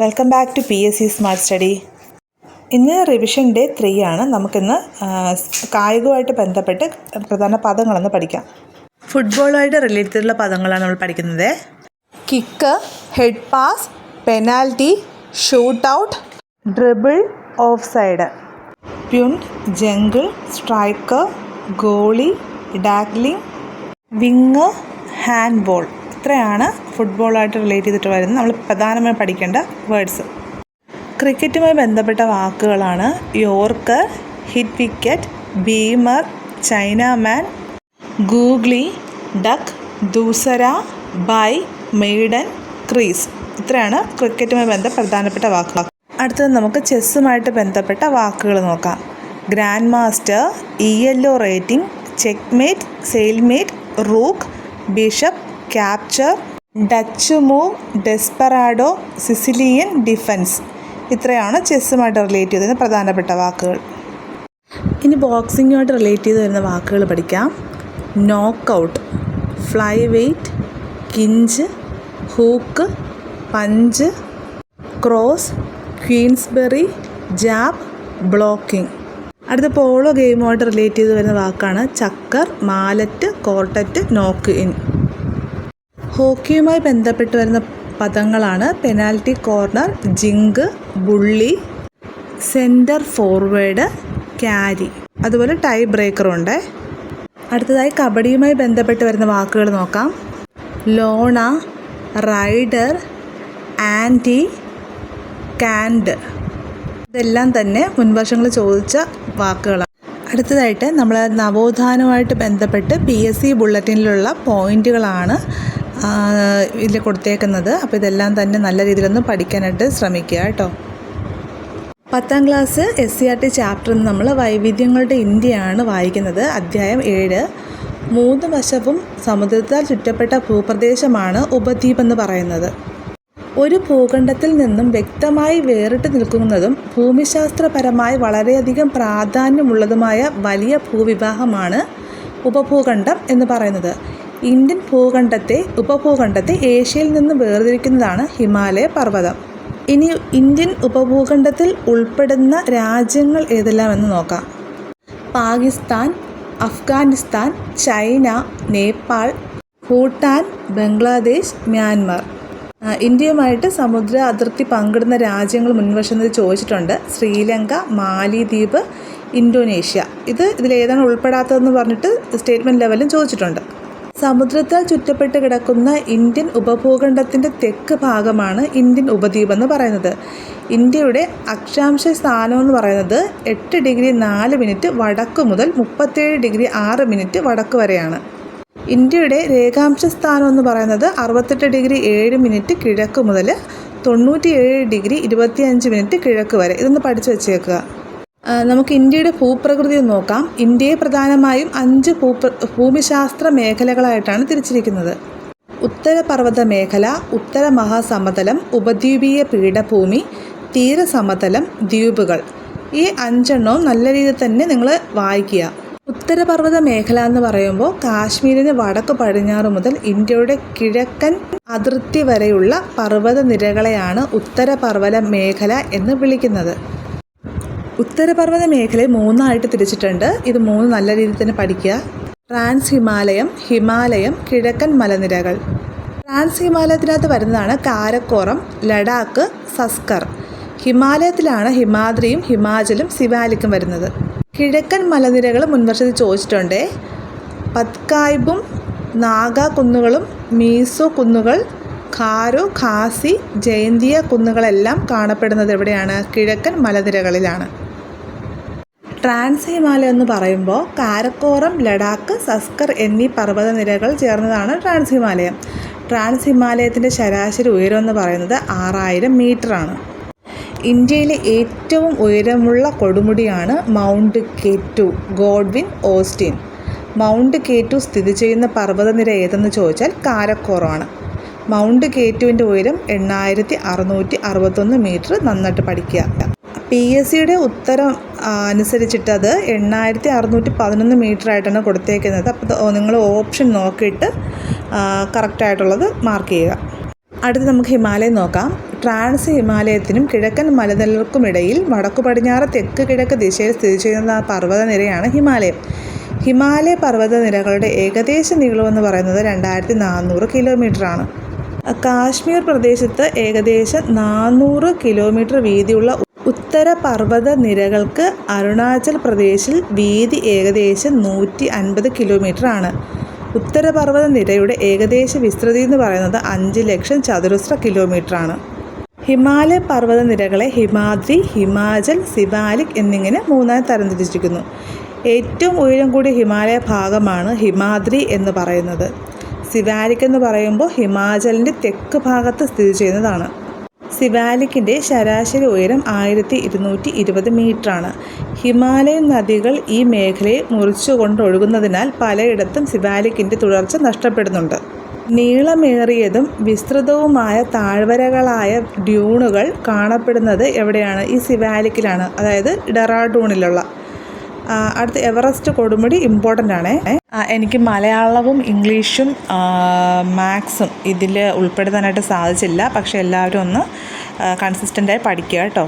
Welcome back to PSC smart study. ഇന്ന് revision day 3 ആണ്. നമുക്കിന്ന് കായികവുമായിട്ട് ബന്ധപ്പെട്ട് പ്രധാന പദങ്ങളൊന്ന് പഠിക്കാം. ഫുട്ബോളുമായിട്ട് റിലേറ്റ് ചെയ്തിട്ടുള്ള പദങ്ങളാണ് നമ്മൾ പഠിക്കുന്നത്. Kick, head pass, penalty, shoot out, dribble, off side, peon, jungle, striker, goalie, dangling, wing, hand ball. ഇത്രയാണ് ഫുട്ബോളായിട്ട് റിലേറ്റ് ചെയ്തിട്ട് വരുന്നത് നമ്മൾ പ്രധാനമായും പഠിക്കേണ്ട വേർഡ്സ്. ക്രിക്കറ്റുമായി ബന്ധപ്പെട്ട വാക്കുകളാണ് yorker, hit wicket, beamer, chinaman, googly, duck, doosra, bye, maiden, crease. ഇത്രയാണ് ക്രിക്കറ്റുമായി ബന്ധപ്പെട്ട പ്രധാനപ്പെട്ട വാക്കുകൾ. അടുത്തത് നമുക്ക് ചെസ്സുമായിട്ട് ബന്ധപ്പെട്ട വാക്കുകൾ നോക്കാം. Grand master, ELO rating, checkmate, stalemate, rook, bishop, capture, Dutch move, desperado, Sicilian defence. ഇത്രയാണ് ചെസ്സുമായിട്ട് റിലേറ്റ് ചെയ്ത് വരുന്ന പ്രധാനപ്പെട്ട വാക്കുകൾ. ഇനി ബോക്സിങ്ങുമായിട്ട് റിലേറ്റ് ചെയ്ത് വരുന്ന വാക്കുകൾ പഠിക്കാം. Knockout, fly weight, clinch, hook, punch, cross, Queensberry, jab, blocking. അടുത്ത പോളോ ഗെയിമുമായിട്ട് റിലേറ്റ് ചെയ്ത് വരുന്ന വാക്കാണ് ചക്കർ, മാലറ്റ്, കോർട്ടറ്റ്, നോക്ക് ഇൻ. ഹോക്കിയുമായി ബന്ധപ്പെട്ട് വരുന്ന പദങ്ങളാണ് penalty corner, zinc, bully, centre forward, carry. അതുപോലെ ടൈ ബ്രേക്കറുണ്ട്. അടുത്തതായി കബഡിയുമായി ബന്ധപ്പെട്ട് വരുന്ന വാക്കുകൾ നോക്കാം. ലോണ, റൈഡർ, ആൻറ്റി, കാൻഡ്. ഇതെല്ലാം തന്നെ മുൻവർഷങ്ങളിൽ ചോദിച്ച വാക്കുകളാണ്. അടുത്തതായിട്ട് നമ്മൾ നവോത്ഥാനവുമായിട്ട് ബന്ധപ്പെട്ട് PSC ബുള്ളറ്റിനിലുള്ള പോയിൻറ്റുകളാണ് ഇതിൽ കൊടുത്തേക്കുന്നത്. അപ്പോൾ ഇതെല്ലാം തന്നെ നല്ല രീതിയിലൊന്ന് പഠിക്കാനായിട്ട് ശ്രമിക്കുക കേട്ടോ. 10ാം ക്ലാസ് SCERT ചാപ്റ്ററിൽ നിന്ന് നമ്മൾ വൈവിധ്യങ്ങളുടെ ഇന്ത്യയാണ് വായിക്കുന്നത്. അധ്യായം 7. 3 വശവും സമുദ്രത്താൽ ചുറ്റപ്പെട്ട ഭൂപ്രദേശമാണ് ഉപദ്വീപ് എന്ന് പറയുന്നത്. ഒരു ഭൂഖണ്ഡത്തിൽ നിന്നും വ്യക്തമായി വേറിട്ട് നിൽക്കുന്നതും ഭൂമിശാസ്ത്രപരമായി വളരെയധികം പ്രാധാന്യമുള്ളതുമായ വലിയ ഭൂവിഭാഗമാണ് ഉപഭൂഖണ്ഡം എന്ന് പറയുന്നത്. ഇന്ത്യൻ ഉപഭൂഖണ്ഡത്തെ ഏഷ്യയിൽ നിന്ന് വേർതിരിക്കുന്നതാണ് ഹിമാലയ പർവ്വതം. ഇനി ഇന്ത്യൻ ഉപഭൂഖണ്ഡത്തിൽ ഉൾപ്പെടുന്ന രാജ്യങ്ങൾ ഏതെല്ലാമെന്ന് നോക്കാം. Pakistan, Afghanistan, China, Nepal, Bhutan, Bangladesh, Myanmar. ഇന്ത്യയുമായിട്ട് സമുദ്ര അതിർത്തി പങ്കിടുന്ന രാജ്യങ്ങൾ മുൻവർഷത്തിൽ ചോദിച്ചിട്ടുണ്ട്. ശ്രീലങ്ക, മാലിദ്വീപ്, ഇന്തോനേഷ്യ. ഇതിലേതാണ് ഉൾപ്പെടാത്തതെന്ന് പറഞ്ഞിട്ട് സ്റ്റേറ്റ്മെൻറ്റ് ലെവലും ചോദിച്ചിട്ടുണ്ട്. സമുദ്രത്താൽ ചുറ്റപ്പെട്ട് കിടക്കുന്ന ഇന്ത്യൻ ഉപഭൂഖണ്ഡത്തിൻ്റെ തെക്ക് ഭാഗമാണ് ഇന്ത്യൻ ഉപദ്വീപ് എന്ന് പറയുന്നത്. ഇന്ത്യയുടെ അക്ഷാംശ സ്ഥാനം എന്ന് പറയുന്നത് 8 ഡിഗ്രി 4 മിനിറ്റ് വടക്ക് മുതൽ 37 ഡിഗ്രി 6 മിനിറ്റ് വടക്ക് വരെയാണ്. ഇന്ത്യയുടെ രേഖാംശ സ്ഥാനം എന്ന് പറയുന്നത് 68 ഡിഗ്രി 7 മിനിറ്റ് കിഴക്ക് മുതൽ 97 ഡിഗ്രി 25 മിനിറ്റ് കിഴക്ക് വരെ. ഇതൊന്ന് പഠിച്ചു വെച്ചേക്കുക. നമുക്ക് ഇന്ത്യയുടെ ഭൂപ്രകൃതി നോക്കാം. ഇന്ത്യയെ പ്രധാനമായും 5 ഭൂമിശാസ്ത്ര മേഖലകളായിട്ടാണ് തിരിച്ചിരിക്കുന്നത്. ഉത്തരപർവ്വത മേഖല, ഉത്തര മഹാസമതലം, ഉപദ്വീപീയ പീഠഭൂമി, തീരസമതലം, ദ്വീപുകൾ. ഈ 5 എണ്ണവും നല്ല രീതിയിൽ തന്നെ നിങ്ങൾ വായിക്കുക. ഉത്തരപർവ്വത മേഖല എന്ന് പറയുമ്പോൾ കാശ്മീരിന് വടക്ക് പടിഞ്ഞാറ് മുതൽ ഇന്ത്യയുടെ കിഴക്കൻ അതിർത്തി വരെയുള്ള പർവ്വത നിരകളെയാണ് ഉത്തരപർവ്വത മേഖല എന്ന് വിളിക്കുന്നത്. ഉത്തരപർവ്വത മേഖലയെ 3 തിരിച്ചിട്ടുണ്ട്. ഇത് 3 നല്ല രീതിയിൽ തന്നെ പഠിക്കുക. ട്രാൻസ് ഹിമാലയം, ഹിമാലയം, കിഴക്കൻ മലനിരകൾ. ട്രാൻസ് ഹിമാലയത്തിനകത്ത് വരുന്നതാണ് കാരക്കോറം, ലഡാക്ക്, സസ്കർ. ഹിമാലയത്തിലാണ് ഹിമാദ്രിയും ഹിമാചലും സിവാലിക്കും വരുന്നത്. കിഴക്കൻ മലനിരകൾ മുൻവർഷത്തിൽ ചോദിച്ചിട്ടുണ്ട്. പത്കായ്ബും നാഗ കുന്നുകളും മീസോ കുന്നുകൾ, ഖാരോ, ഖാസി, ജയന്തിയ കുന്നുകളെല്ലാം കാണപ്പെടുന്നത് എവിടെയാണ്? കിഴക്കൻ മലനിരകളിലാണ്. ട്രാൻസ് ഹിമാലയം എന്ന് പറയുമ്പോൾ കാരക്കോറം, ലഡാക്ക്, സസ്കർ എന്നീ പർവ്വതനിരകൾ ചേർന്നതാണ് ട്രാൻസ് ഹിമാലയം. ട്രാൻസ് ഹിമാലയത്തിൻ്റെ ശരാശരി ഉയരം എന്ന് പറയുന്നത് 6000 മീറ്ററാണ്. ഇന്ത്യയിലെ ഏറ്റവും ഉയരമുള്ള കൊടുമുടിയാണ് mount K2, Godwin Austen. Mount K2 സ്ഥിതി ചെയ്യുന്ന പർവ്വതനിര ഏതെന്ന് ചോദിച്ചാൽ കാരക്കോറമാണ്. മൗണ്ട് K2വിൻ്റെ ഉയരം 8661 മീറ്റർ. നന്നായിട്ട് പഠിക്കുക. PSCയുടെ ഉത്തരം അനുസരിച്ചിട്ട് അത് 8611 മീറ്ററായിട്ടാണ് കൊടുത്തേക്കുന്നത്. അപ്പോൾ നിങ്ങൾ ഓപ്ഷൻ നോക്കിയിട്ട് കറക്റ്റായിട്ടുള്ളത് മാർക്ക് ചെയ്യുക. അടുത്ത് നമുക്ക് ഹിമാലയം നോക്കാം. ട്രാൻസ് ഹിമാലയത്തിനും കിഴക്കൻ മലനിരകൾക്കുമിടയിൽ വടക്കു പടിഞ്ഞാറ് തെക്ക് കിഴക്ക് ദിശയിൽ സ്ഥിതി ചെയ്യുന്ന പർവ്വതനിരയാണ് ഹിമാലയം. ഹിമാലയ പർവ്വതനിരകളുടെ ഏകദേശ നീളമെന്ന് പറയുന്നത് 2400 കിലോമീറ്ററാണ്. കാശ്മീർ പ്രദേശത്ത് ഏകദേശം 400 കിലോമീറ്റർ വീതിയുള്ള ഉത്തര പർവ്വത നിരകൾക്ക് അരുണാചൽ പ്രദേശിൽ വീതി ഏകദേശം 150 കിലോമീറ്റർ ആണ്. ഉത്തരപർവ്വത നിരയുടെ ഏകദേശ വിസ്തൃതി എന്ന് പറയുന്നത് 5 ലക്ഷം ചതുരശ്ര കിലോമീറ്ററാണ്. ഹിമാലയ പർവ്വത നിരകളെ ഹിമാദ്രി, ഹിമാചൽ, സിവാലിക് എന്നിങ്ങനെ മൂന്നായി തരംതിരിച്ചിരിക്കുന്നു. ഏറ്റവും ഉയരം കൂടിയ ഹിമാലയ ഭാഗമാണ് ഹിമാദ്രി എന്ന് പറയുന്നത്. സിവാലിക് എന്ന് പറയുമ്പോൾ ഹിമാചലിൻ്റെ തെക്ക് ഭാഗത്ത് സ്ഥിതി ചെയ്യുന്നതാണ്. സിവാലിക്കിൻ്റെ ശരാശരി ഉയരം 1220 മീറ്ററാണ്. ഹിമാലയൻ നദികൾ ഈ മേഖലയെ മുറിച്ചുകൊണ്ടൊഴുകുന്നതിനാൽ പലയിടത്തും സിവാലിക്കിൻ്റെ തുടർച്ച നഷ്ടപ്പെടുന്നുണ്ട്. നീളമേറിയതും വിസ്തൃതവുമായ താഴ്വരകളായ ഡ്യൂണുകൾ കാണപ്പെടുന്നത് എവിടെയാണ്? ഈ സിവാലിക്കിലാണ്, അതായത് ഡെറാഡൂണിലുള്ള. അടുത്ത എവറസ്റ്റ് കൊടുമുടി ഇമ്പോർട്ടൻ്റ് ആണ്. എനിക്ക് മലയാളവും ഇംഗ്ലീഷും മാത്സും ഇതിൽ ഉൾപ്പെടുത്താനായിട്ട് സാധിച്ചില്ല. പക്ഷേ എല്ലാവരും ഒന്ന് കൺസിസ്റ്റൻ്റായി പഠിക്കുക കേട്ടോ.